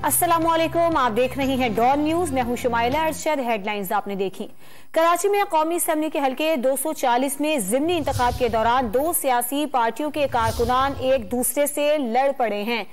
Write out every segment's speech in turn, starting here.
अस्सलामुअलैकुम, आप देख रही हैं डॉन न्यूज। मैं हूं शुमाइला अरशद। हेडलाइंस आपने देखी। कराची में कौमी असम्बली के हल्के 240 में ज़िमनी इंतखाब के दौरान दो सियासी पार्टियों के कारकुनान एक दूसरे से लड़ पड़े हैं।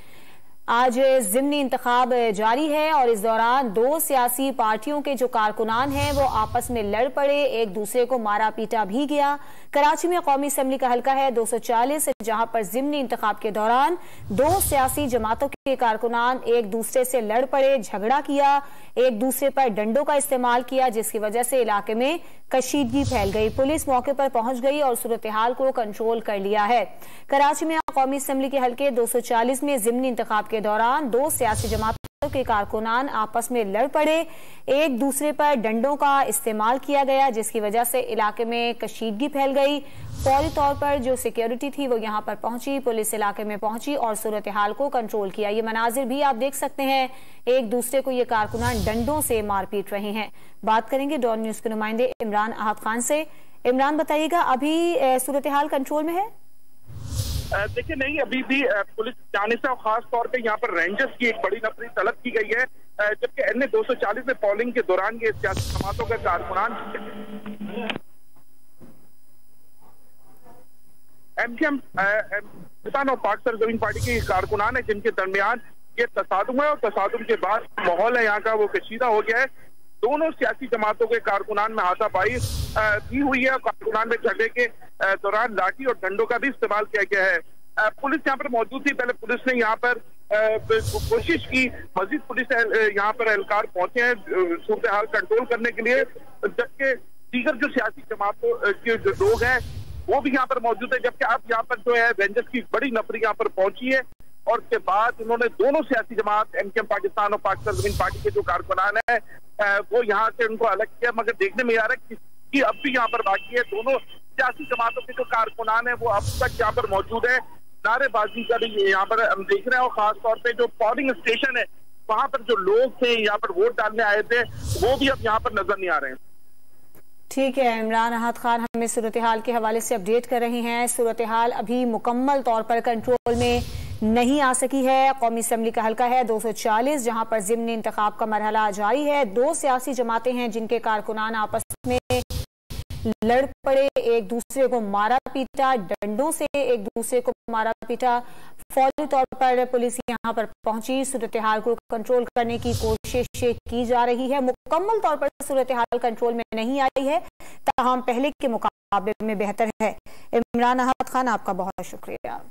आज ज़िमनी इंतखाब जारी है और इस दौरान दो सियासी पार्टियों के जो कारकुनान हैं वो आपस में लड़ पड़े, एक दूसरे को मारा पीटा भी गया। कराची में कौमी असम्बली का हल्का है 240, जहां पर ज़िमनी इंतखाब के दौरान दो सियासी जमातों के कारकुनान एक दूसरे से लड़ पड़े, झगड़ा किया, एक दूसरे पर डंडों का इस्तेमाल किया, जिसकी वजह से इलाके में कशीदगी फैल गई। पुलिस मौके पर पहुंच गई और सूरत हाल को कंट्रोल कर लिया है। कराची में कौमी असम्बली के हल्के 240 में ज़िमनी इंतखाब के दौरान दो सियासी जमातों के कारकुनान आपस में लड़ पड़े, एक दूसरे पर डंडों का इस्तेमाल किया गया, जिसकी वजह से इलाके में कशीदगी फैल गई। फौरी तौर पर जो सिक्योरिटी थी वो यहां पर पहुंची, पुलिस इलाके में पहुंची और सूरत हाल को कंट्रोल किया। ये मनाजिर भी आप देख सकते हैं, एक दूसरे को ये कारकुनान डंडों से मारपीट रहे हैं। बात करेंगे डॉन न्यूज के नुमाइंदे इमरान अहद खान से। इमरान, बताइएगा, अभी सूरत हाल कंट्रोल में है? देखिए, नहीं, अभी भी पुलिस जाने से खास तौर पे यहाँ पर रेंजर्स की एक बड़ी नफरी तलब की गई है, जबकि एन 240 में पोलिंग के दौरान ये सियासी जमातों के कारकुनान एमकेएम पाकिस्तान और पाक सरजमीन पार्टी के कारकुनान है, जिनके दरमियान ये तसादुम है और तसादुम के बाद माहौल है यहाँ का वो कशीदा हो गया है। दोनों सियासी जमातों के कारकुनान में हाथापाई की हुई है। कारकुनान में झगड़े के दौरान लाठी और डंडों का भी इस्तेमाल किया गया है। पुलिस यहाँ पर मौजूद थी। पहले पुलिस ने यहाँ पर कोशिश की, मजीद पुलिस यहाँ पर एहलकार पहुंचे हैं सूरत हाल कंट्रोल करने के लिए, जबकि दीगर जो सियासी जमातों के जो लोग हैं वो भी यहाँ पर मौजूद है। जबकि अब यहाँ पर जो है रेंजर्स की बड़ी नफरी यहाँ पर पहुंची है और उसके बाद उन्होंने दोनों सियासी जमात एमकेएम पाकिस्तान और पाक सरजमीन पार्टी के जो कारकुनान है वो यहाँ से उनको अलग किया, मगर देखने में आ रहा है कि अब भी यहाँ पर बाकी है। दोनों सियासी जमातों के जो कारकुनान है वो अब तक यहाँ पर मौजूद है। नारेबाजी का भी यहाँ पर हम देख रहे हैं और खास तौर पे जो पोलिंग स्टेशन है वहां पर जो लोग थे यहाँ पर वोट डालने आए थे वो भी अब यहाँ पर नजर नहीं आ रहे हैं। ठीक है, इमरान अहद खान हमें सूरत हाल के हवाले से अपडेट कर रहे हैं। सूरत हाल अभी मुकम्मल तौर पर कंट्रोल में नहीं आ सकी है। कौमी असम्बली का हल्का है 240, जहां पर ज़िमनी इंतखाब का मरहला जारी है। दो सियासी जमातें हैं जिनके कारकुनान आपस में लड़ पड़े, एक दूसरे को मारा पीटा, डंडों से एक दूसरे को मारा पीटा। फौरी तौर पर पुलिस यहां पर पहुंची, सूरत हाल को कंट्रोल करने की कोशिश की जा रही है। मुकम्मल तौर पर सूरत हाल कंट्रोल में नहीं आई है, ताहम पहले के मुकाबले में बेहतर है। इमरान अहद खान, आपका बहुत शुक्रिया।